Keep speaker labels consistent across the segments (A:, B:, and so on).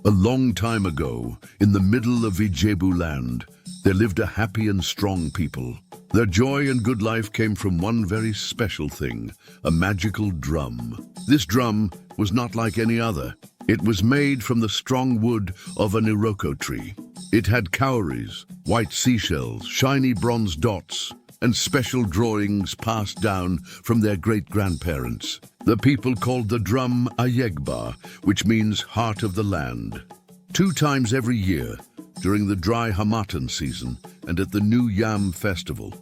A: A long time ago, in the middle of Ijebu land, there lived a happy and strong people. Their joy and good life came from one very special thing, a magical drum. This drum was not like any other. It was made from the strong wood of an iroko tree. It had cowries, white seashells, shiny bronze dots, and special drawings passed down from their great-grandparents. The people called the drum Ayégbá, which means heart of the land. 2 times every year, during the dry Harmattan season and at the New Yam festival,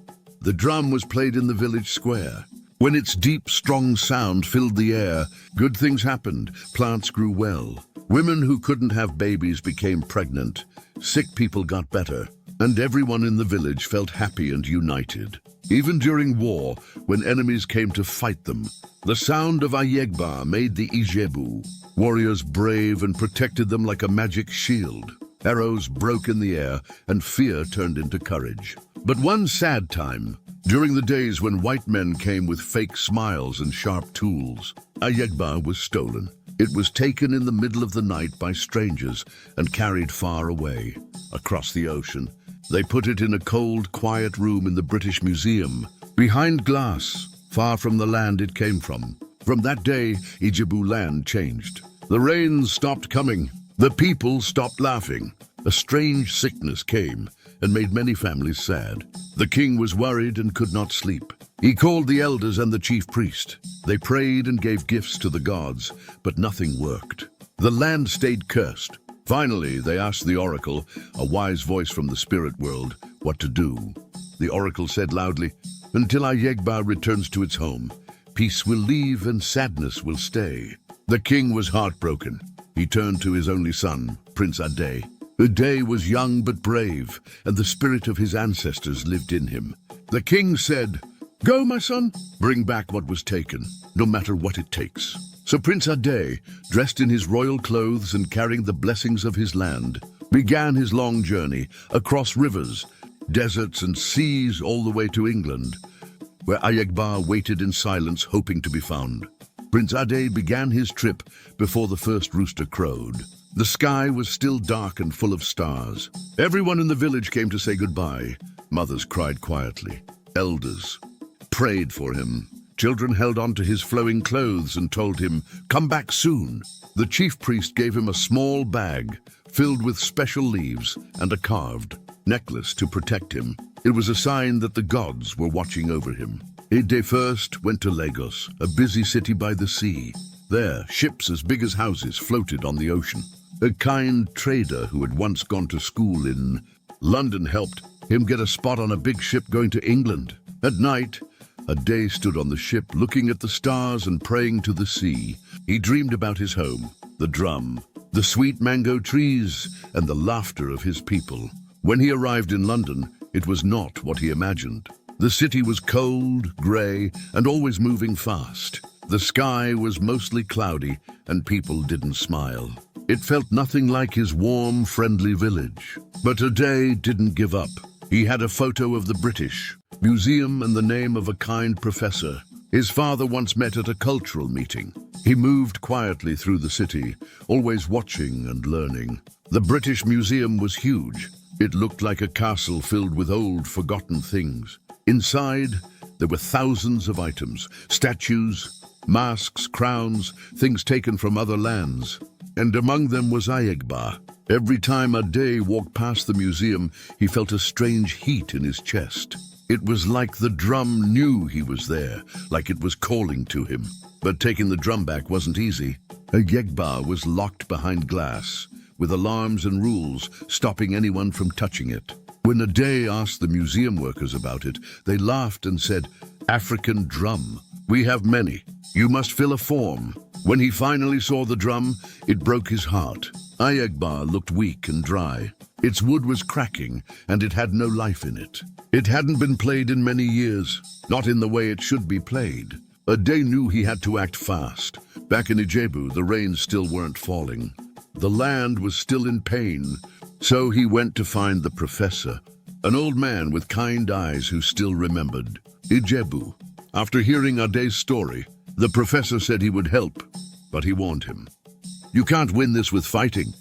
A: the drum was played in the village square. When its deep, strong sound filled the air, good things happened, plants grew well. Women who couldn't have babies became pregnant, sick people got better, and everyone in the village felt happy and united. Even during war, when enemies came to fight them, the sound of Ayégbá made the Ijebu, warriors brave and protected them like a magic shield. Arrows broke in the air, and fear turned into courage. But one sad time, during the days when white men came with fake smiles and sharp tools, Ayégbá was stolen. It was taken in the middle of the night by strangers and carried far away, across the ocean. They put it in a cold, quiet room in the British Museum, behind glass, far from the land it came from. From that day, Ijebu land changed. The rains stopped coming. The people stopped laughing. A strange sickness came and made many families sad. The king was worried and could not sleep. He called the elders and the chief priest. They prayed and gave gifts to the gods, but nothing worked. The land stayed cursed. Finally, they asked the oracle, a wise voice from the spirit world, what to do. The oracle said loudly, "Until Ayégbá returns to its home, peace will leave and sadness will stay." The king was heartbroken. He turned to his only son, Prince Adé. Adai was young but brave, and the spirit of his ancestors lived in him. The king said, "Go, my son, bring back what was taken, no matter what it takes." So Prince Adé, dressed in his royal clothes and carrying the blessings of his land, began his long journey across rivers, deserts and seas all the way to England, where Ayégbá waited in silence, hoping to be found. Prince Adé began his trip before the first rooster crowed. The sky was still dark and full of stars. Everyone in the village came to say goodbye. Mothers cried quietly. Elders prayed for him. Children held on to his flowing clothes and told him, "Come back soon." The chief priest gave him a small bag filled with special leaves and a carved necklace to protect him. It was a sign that the gods were watching over him. Adé first went to Lagos, a busy city by the sea. There, ships as big as houses floated on the ocean. A kind trader who had once gone to school in London helped him get a spot on a big ship going to England. At night, Adé stood on the ship looking at the stars and praying to the sea. He dreamed about his home, the drum, the sweet mango trees, and the laughter of his people. When he arrived in London, it was not what he imagined. The city was cold, grey, and always moving fast. The sky was mostly cloudy, and people didn't smile. It felt nothing like his warm, friendly village. But Adé didn't give up. He had a photo of the British Museum and the name of a kind professor his father once met at a cultural meeting. He moved quietly through the city, always watching and learning. The British Museum was huge. It looked like a castle filled with old, forgotten things. Inside, there were thousands of items, statues, masks, crowns, things taken from other lands. And among them was Ayégbá. Every time Adé walked past the museum, he felt a strange heat in his chest. It was like the drum knew he was there, like it was calling to him. But taking the drum back wasn't easy. Ayégbá was locked behind glass, with alarms and rules stopping anyone from touching it. When Adé asked the museum workers about it, they laughed and said, "African drum. We have many. You must fill a form." When he finally saw the drum, it broke his heart. Ayégbá looked weak and dry. Its wood was cracking, and it had no life in it. It hadn't been played in many years, not in the way it should be played. Adé knew he had to act fast. Back in Ijebu, the rains still weren't falling. The land was still in pain, so he went to find the professor, an old man with kind eyes who still remembered. Ijebu. After hearing Adé's story, the professor said he would help, but he warned him. "You can't win this with fighting.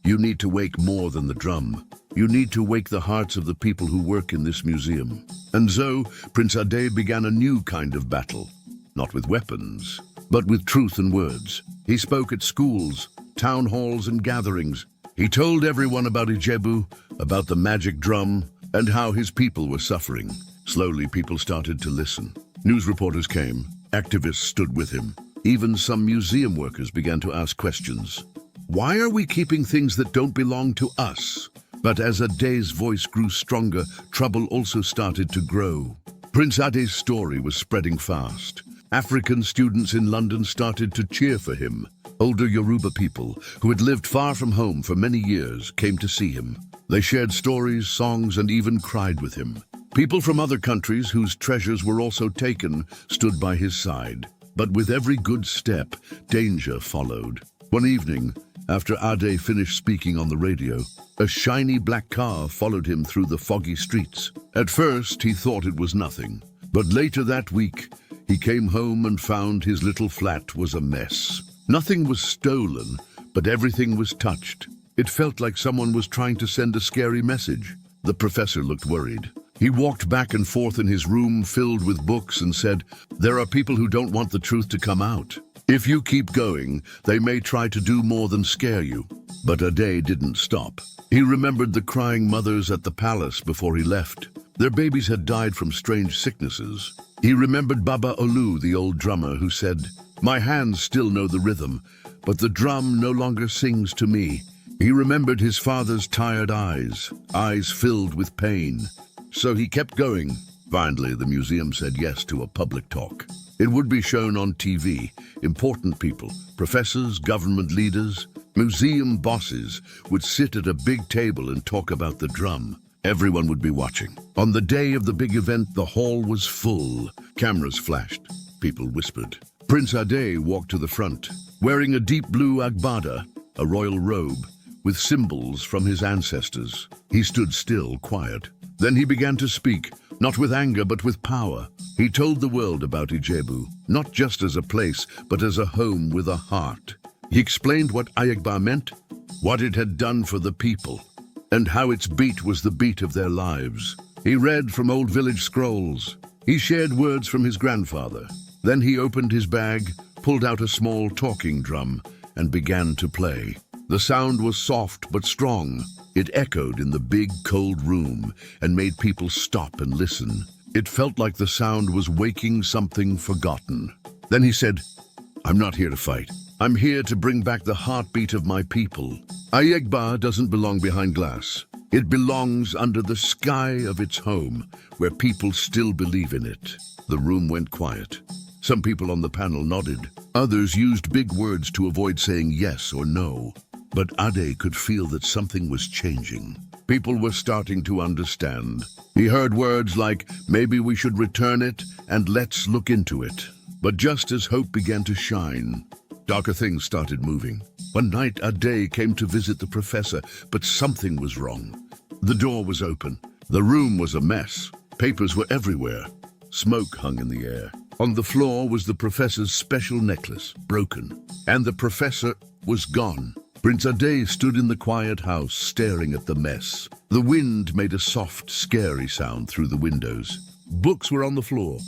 A: "You need to wake more than the drum. You need to wake the hearts of the people who work in this museum." And so, Prince Adé began a new kind of battle. Not with weapons, but with truth and words. He spoke at schools, town halls and gatherings. He told everyone about Ijebu, about the magic drum, and how his people were suffering. Slowly, people started to listen. News reporters came. Activists stood with him. Even some museum workers began to ask questions. Why are we keeping things that don't belong to us? But as Adé's voice grew stronger, trouble also started to grow. Prince Adé's story was spreading fast. African students in London started to cheer for him. Older Yoruba people, who had lived far from home for many years, came to see him. They shared stories, songs, and even cried with him. People from other countries whose treasures were also taken stood by his side. But with every good step, danger followed. One evening, after Adé finished speaking on the radio, a shiny black car followed him through the foggy streets. At first, he thought it was nothing. But later that week, he came home and found his little flat was a mess. Nothing was stolen, but everything was touched. It felt like someone was trying to send a scary message. The professor looked worried. He walked back and forth in his room filled with books and said, "There are people who don't want the truth to come out. If you keep going, they may try to do more than scare you." But Adé didn't stop. He remembered the crying mothers at the palace before he left. Their babies had died from strange sicknesses. He remembered Baba Olu, the old drummer, who said, "My hands still know the rhythm, but the drum no longer sings to me." He remembered his father's tired eyes filled with pain. So he kept going. Finally, the museum said yes to a public talk. It would be shown on TV. Important people, professors, government leaders, museum bosses would sit at a big table and talk about the drum. Everyone would be watching. On the day of the big event, the hall was full. Cameras flashed. People whispered. Prince Adé walked to the front, wearing a deep blue agbada, a royal robe, with symbols from his ancestors. He stood still, quiet. Then he began to speak, not with anger but with power. He told the world about Ijebu, not just as a place, but as a home with a heart. He explained what Ayégbá meant, what it had done for the people, and how its beat was the beat of their lives. He read from old village scrolls. He shared words from his grandfather. Then he opened his bag, pulled out a small talking drum, and began to play. The sound was soft but strong. It echoed in the big, cold room and made people stop and listen. It felt like the sound was waking something forgotten. Then he said, "I'm not here to fight. I'm here to bring back the heartbeat of my people. Ayégbá doesn't belong behind glass. It belongs under the sky of its home, where people still believe in it." The room went quiet. Some people on the panel nodded. Others used big words to avoid saying yes or no. But Adé could feel that something was changing. People were starting to understand. He heard words like, "Maybe we should return it, and let's look into it." But just as hope began to shine, darker things started moving. One night, Adé came to visit the professor, but something was wrong. The door was open. The room was a mess. Papers were everywhere. Smoke hung in the air. On the floor was the professor's special necklace, broken, and the professor was gone. Prince Adé stood in the quiet house, staring at the mess. The wind made a soft, scary sound through the windows. Books were on the floor.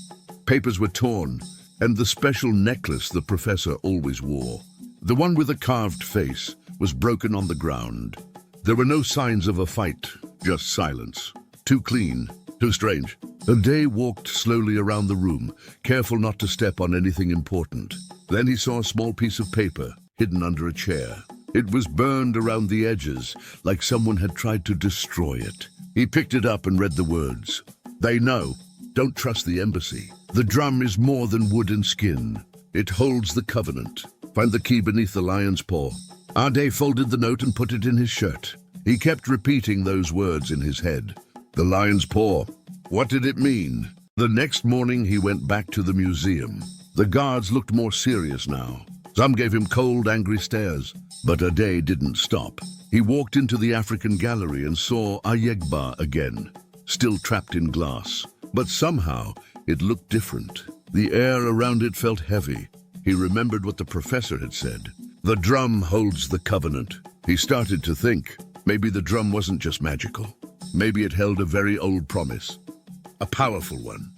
A: Papers were torn, and the special necklace the professor always wore, the one with a carved face, was broken on the ground. There were no signs of a fight, just silence. Too clean, too strange. Adé walked slowly around the room, careful not to step on anything important. Then he saw a small piece of paper hidden under a chair. It was burned around the edges, like someone had tried to destroy it. He picked it up and read the words. "They know. Don't trust the embassy. The drum is more than wood and skin. It holds the covenant. Find the key beneath the lion's paw." Adé folded the note and put it in his shirt. He kept repeating those words in his head. The lion's paw. What did it mean? The next morning he went back to the museum. The guards looked more serious now. Some gave him cold, angry stares. But Adé didn't stop. He walked into the African gallery and saw Ayégbá again, still trapped in glass. But somehow it looked different. The air around it felt heavy. He remembered what the professor had said. The drum holds the covenant. He started to think, maybe the drum wasn't just magical. Maybe it held a very old promise, a powerful one.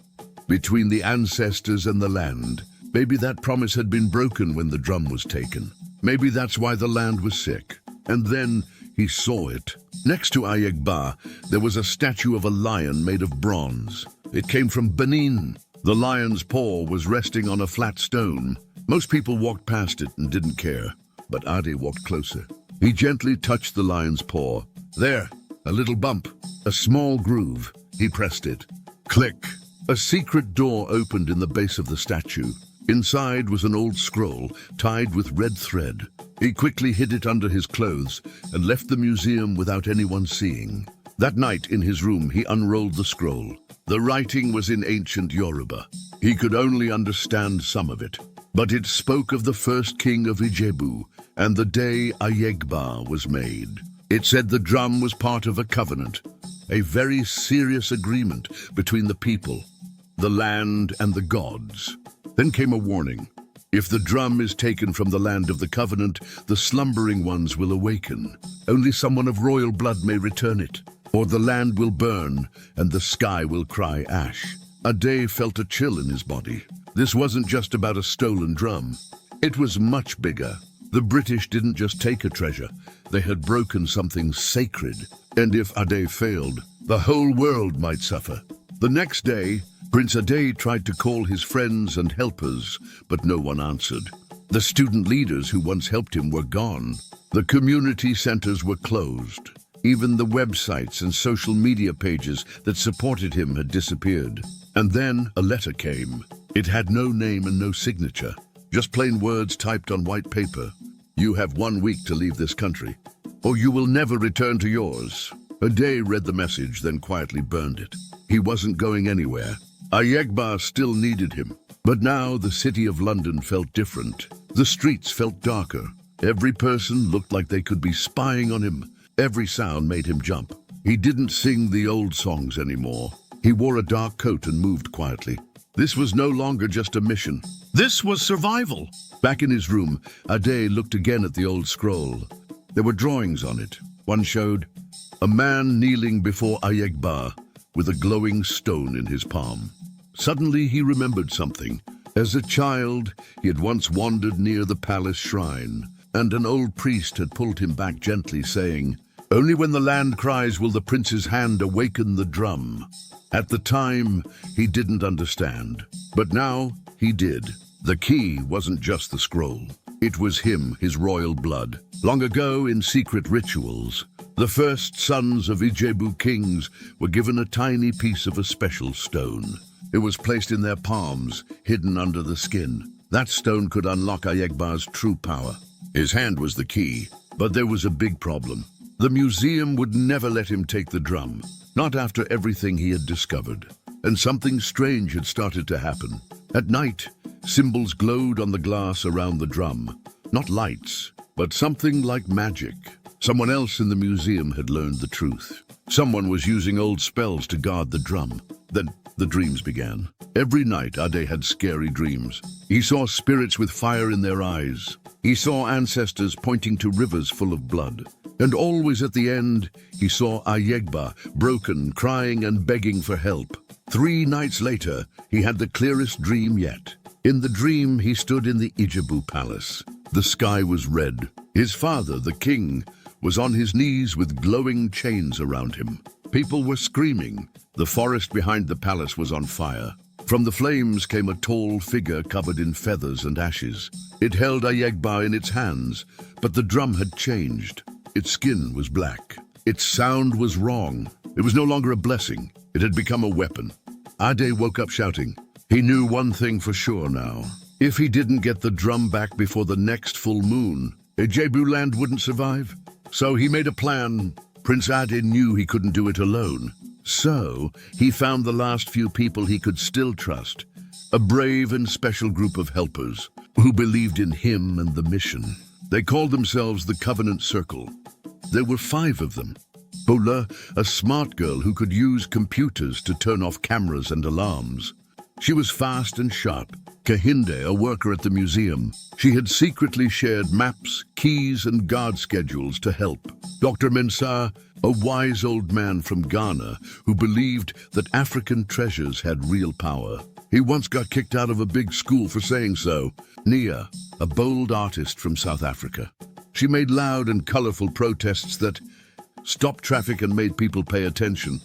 A: Between the ancestors and the land, maybe that promise had been broken when the drum was taken. Maybe that's why the land was sick. And then he saw it. Next to Ayégbá, there was a statue of a lion made of bronze. It came from Benin. The lion's paw was resting on a flat stone. Most people walked past it and didn't care, but Adai walked closer. He gently touched the lion's paw. There, a little bump, a small groove. He pressed it. Click! A secret door opened in the base of the statue. Inside was an old scroll tied with red thread. He quickly hid it under his clothes and left the museum without anyone seeing. That night in his room, he unrolled the scroll. The writing was in ancient Yoruba. He could only understand some of it, but it spoke of the first king of Ijebu and the day Ayégbá was made. It said the drum was part of a covenant, a very serious agreement between the people, the land, and the gods. Then came a warning. If the drum is taken from the land of the covenant, the slumbering ones will awaken. Only someone of royal blood may return it, or the land will burn and the sky will cry ash. Adai felt a chill in his body. This wasn't just about a stolen drum. It was much bigger. The British didn't just take a treasure. They had broken something sacred. And if Adai failed, the whole world might suffer. The next day, Prince Adé tried to call his friends and helpers, but no one answered. The student leaders who once helped him were gone. The community centers were closed. Even the websites and social media pages that supported him had disappeared. And then a letter came. It had no name and no signature, just plain words typed on white paper. You have 1 week to leave this country, or you will never return to yours. Adai read the message, then quietly burned it. He wasn't going anywhere. Ayégbá still needed him, but now the city of London felt different. The streets felt darker. Every person looked like they could be spying on him. Every sound made him jump. He didn't sing the old songs anymore. He wore a dark coat and moved quietly. This was no longer just a mission. This was survival. Back in his room, Adai looked again at the old scroll. There were drawings on it. One showed a man kneeling before Ayégbá with a glowing stone in his palm. Suddenly he remembered something. As a child, he had once wandered near the palace shrine, and an old priest had pulled him back gently, saying, "Only when the land cries will the prince's hand awaken the drum." At the time, he didn't understand, but now he did. The key wasn't just the scroll. It was him, his royal blood. Long ago, in secret rituals, the first sons of Ijebu kings were given a tiny piece of a special stone. It was placed in their palms, hidden under the skin. That stone could unlock Ayégbá's true power. His hand was the key, but there was a big problem. The museum would never let him take the drum, not after everything he had discovered. And something strange had started to happen. At night, symbols glowed on the glass around the drum. Not lights, but something like magic. Someone else in the museum had learned the truth. Someone was using old spells to guard the drum. Then the dreams began. Every night, Adai had scary dreams. He saw spirits with fire in their eyes. He saw ancestors pointing to rivers full of blood. And always at the end, he saw Ayégbá, broken, crying and begging for help. 3 nights later, he had the clearest dream yet. In the dream, he stood in the Ijebu palace. The sky was red. His father, the king, was on his knees with glowing chains around him. People were screaming. The forest behind the palace was on fire. From the flames came a tall figure covered in feathers and ashes. It held Ayégbá in its hands, but the drum had changed. Its skin was black. Its sound was wrong. It was no longer a blessing. It had become a weapon. Adai woke up shouting. He knew one thing for sure now. If he didn't get the drum back before the next full moon, Ejabu land wouldn't survive. So he made a plan. Prince Adé knew he couldn't do it alone. So he found the last few people he could still trust, a brave and special group of helpers who believed in him and the mission. They called themselves the Covenant Circle. There were 5 of them. Bola, a smart girl who could use computers to turn off cameras and alarms. She was fast and sharp. Kehinde, a worker at the museum. She had secretly shared maps, keys, and guard schedules to help. Dr. Mensah, a wise old man from Ghana who believed that African treasures had real power. He once got kicked out of a big school for saying so. Nia, a bold artist from South Africa. She made loud and colorful protests that stopped traffic and made people pay attention.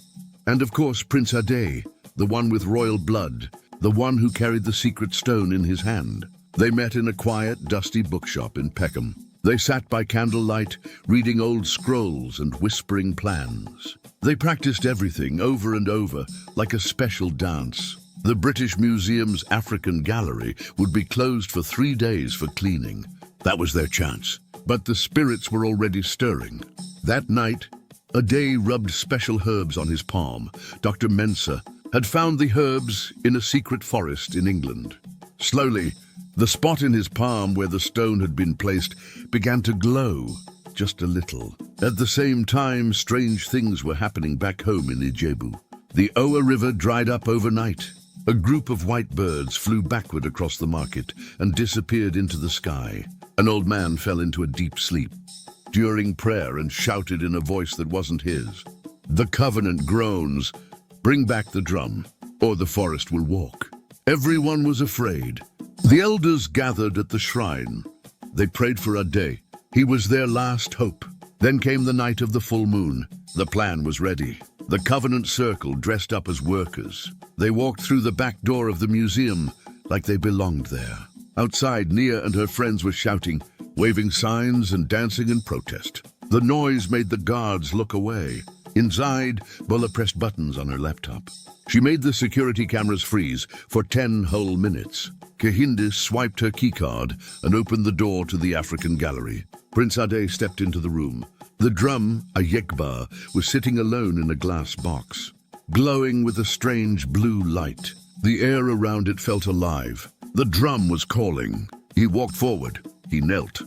A: And of course, Prince Adé, the one with royal blood, the one who carried the secret stone in his hand. They met in a quiet, dusty bookshop in Peckham. They sat by candlelight, reading old scrolls and whispering plans. They practiced everything over and over, like a special dance. The British Museum's African Gallery would be closed for 3 days for cleaning. That was their chance. But the spirits were already stirring. That night, Adai rubbed special herbs on his palm. Dr. Mensah had found the herbs in a secret forest in England. Slowly, the spot in his palm where the stone had been placed began to glow, just a little. At the same time, strange things were happening back home in Ijebu. The Owa River dried up overnight. A group of white birds flew backward across the market and disappeared into the sky. An old man fell into a deep sleep during prayer and shouted in a voice that wasn't his. The covenant groans, "Bring back the drum, or the forest will walk." Everyone was afraid. The elders gathered at the shrine. They prayed for Adai. He was their last hope. Then came the night of the full moon. The plan was ready. The covenant circle dressed up as workers. They walked through the back door of the museum like they belonged there. Outside, Nia and her friends were shouting, waving signs and dancing in protest. The noise made the guards look away. Inside, Bola pressed buttons on her laptop. She made the security cameras freeze for 10 whole minutes. Kehinde swiped her keycard and opened the door to the African gallery. Prince Adé stepped into the room. The drum, Ayégbá, was sitting alone in a glass box, glowing with a strange blue light. The air around it felt alive. The drum was calling. He walked forward. He knelt.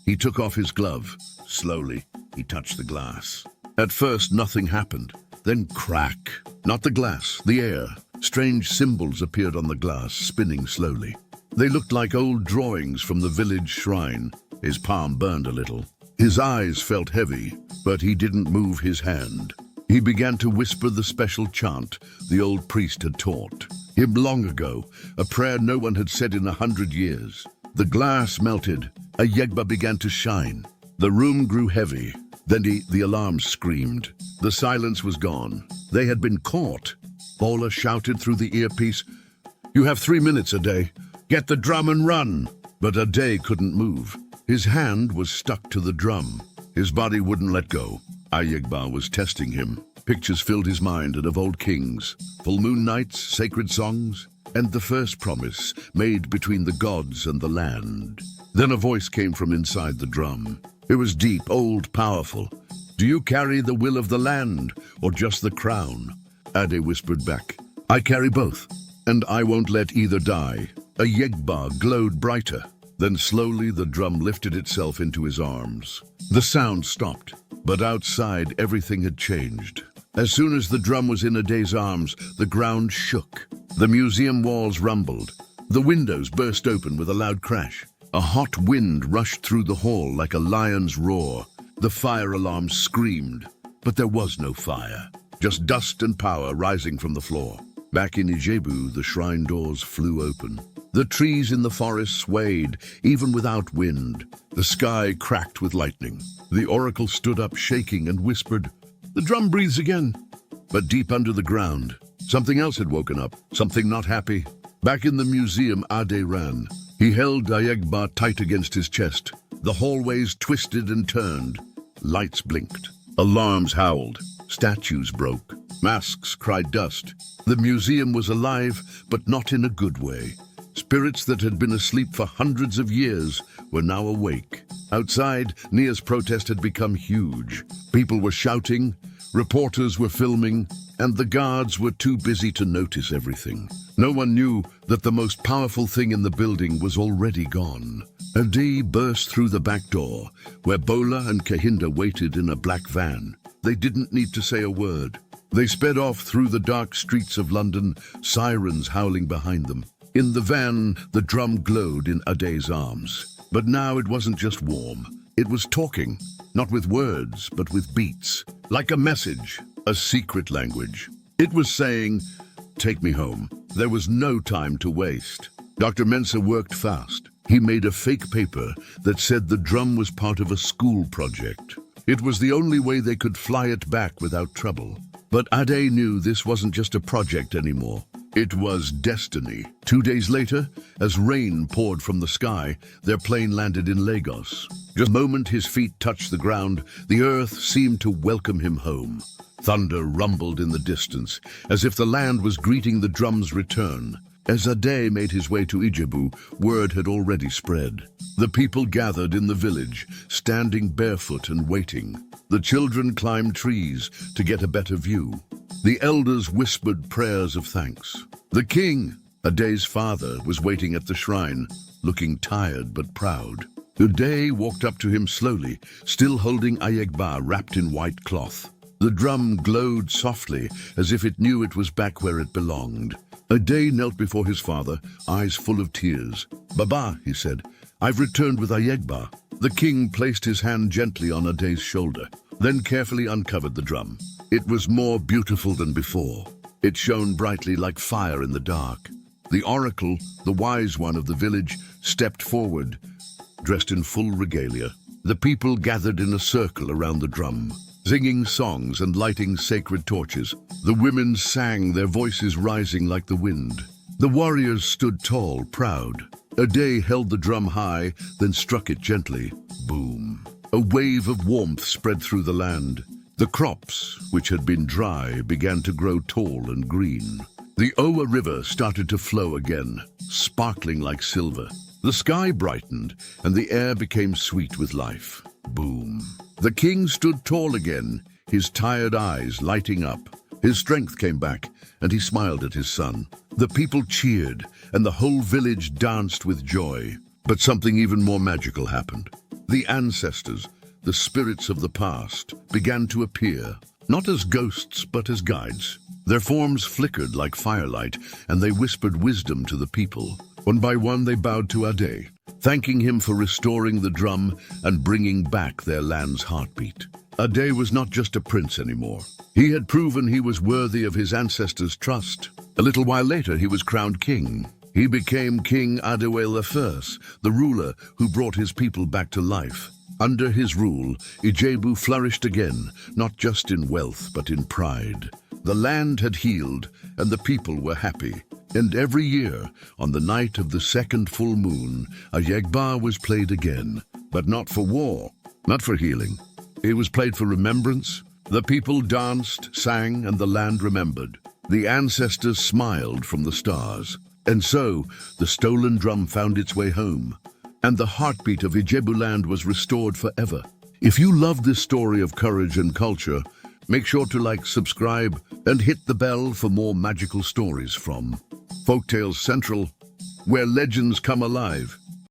A: He took off his glove. Slowly, he touched the glass. At first, nothing happened. Then crack. Not the glass, the air. Strange symbols appeared on the glass, spinning slowly. They looked like old drawings from the village shrine. His palm burned a little. His eyes felt heavy, but he didn't move his hand. He began to whisper the special chant the old priest had taught him long ago, a prayer no one had said in 100 years. The glass melted. Ayégbá began to shine. The room grew heavy. Then the alarm screamed. The silence was gone. They had been caught. Bola shouted through the earpiece, "You have 3 minutes, Adai. Get the drum and run." But Adai couldn't move. His hand was stuck to the drum. His body wouldn't let go. Ayégbá was testing him. Pictures filled his mind of old kings, full moon nights, sacred songs, and the first promise made between the gods and the land. Then a voice came from inside the drum. It was deep, old, powerful. "Do you carry the will of the land, or just the crown?" Adai whispered back, "I carry both, and I won't let either die." Ayégbá glowed brighter. Then slowly the drum lifted itself into his arms. The sound stopped, but outside everything had changed. As soon as the drum was in Adai's arms, the ground shook. The museum walls rumbled. The windows burst open with a loud crash. A hot wind rushed through the hall like a lion's roar. The fire alarm screamed, but there was no fire. Just dust and power rising from the floor. Back in Ijebu, the shrine doors flew open. The trees in the forest swayed, even without wind. The sky cracked with lightning. The oracle stood up shaking and whispered, "The drum breathes again." But deep under the ground, something else had woken up, something not happy. Back in the museum, Adai ran. He held Ayégbá tight against his chest. The hallways twisted and turned. Lights blinked. Alarms howled. Statues broke. Masks cried dust. The museum was alive, but not in a good way. Spirits that had been asleep for hundreds of years were now awake. Outside, Nia's protest had become huge. People were shouting, reporters were filming, and the guards were too busy to notice everything. No one knew that the most powerful thing in the building was already gone. Adai burst through the back door, where Bola and Kehinde waited in a black van. They didn't need to say a word. They sped off through the dark streets of London, sirens howling behind them. In the van, the drum glowed in Adai's arms. But now it wasn't just warm. It was talking, not with words, but with beats. Like a message, a secret language. It was saying, "Take me home." There was no time to waste. Dr. Mensah worked fast. He made a fake paper that said the drum was part of a school project. It was the only way they could fly it back without trouble. But Adai knew this wasn't just a project anymore. It was destiny. 2 days later, as rain poured from the sky, their plane landed in Lagos. Just the moment his feet touched the ground, the earth seemed to welcome him home. Thunder rumbled in the distance, as if the land was greeting the drum's return. As Adai made his way to Ijebu, word had already spread. The people gathered in the village, standing barefoot and waiting. The children climbed trees to get a better view. The elders whispered prayers of thanks. The king, Adai's father, was waiting at the shrine, looking tired but proud. Adai walked up to him slowly, still holding Ayégbá wrapped in white cloth. The drum glowed softly, as if it knew it was back where it belonged. Adai knelt before his father, eyes full of tears. "Baba," he said, "I've returned with Ayégbá." The king placed his hand gently on Adai's shoulder, then carefully uncovered the drum. It was more beautiful than before. It shone brightly like fire in the dark. The oracle, the wise one of the village, stepped forward, dressed in full regalia. The people gathered in a circle around the drum, singing songs and lighting sacred torches. The women sang, their voices rising like the wind. The warriors stood tall, proud. Adai held the drum high, then struck it gently. Boom. A wave of warmth spread through the land. The crops, which had been dry, began to grow tall and green. The Owa River started to flow again, sparkling like silver. The sky brightened, and the air became sweet with life. Boom. The king stood tall again, his tired eyes lighting up. His strength came back, and he smiled at his son. The people cheered, and the whole village danced with joy. But something even more magical happened. The ancestors, the spirits of the past, began to appear, not as ghosts but as guides. Their forms flickered like firelight, and they whispered wisdom to the people. One by one they bowed to Adai, thanking him for restoring the drum and bringing back their land's heartbeat. Adai was not just a prince anymore. He had proven he was worthy of his ancestors' trust. A little while later, he was crowned king. He became King Adai I, the ruler who brought his people back to life. Under his rule, Ijebu flourished again, not just in wealth, but in pride. The land had healed, and the people were happy. And every year, on the night of the second full moon, Ayégbá was played again. But not for war, not for healing. It was played for remembrance. The people danced, sang, and the land remembered. The ancestors smiled from the stars. And so, the stolen drum found its way home, and the heartbeat of Ijebu land was restored forever. If you love this story of courage and culture, make sure to like, subscribe, and hit the bell for more magical stories from Folktales Central, where legends come alive.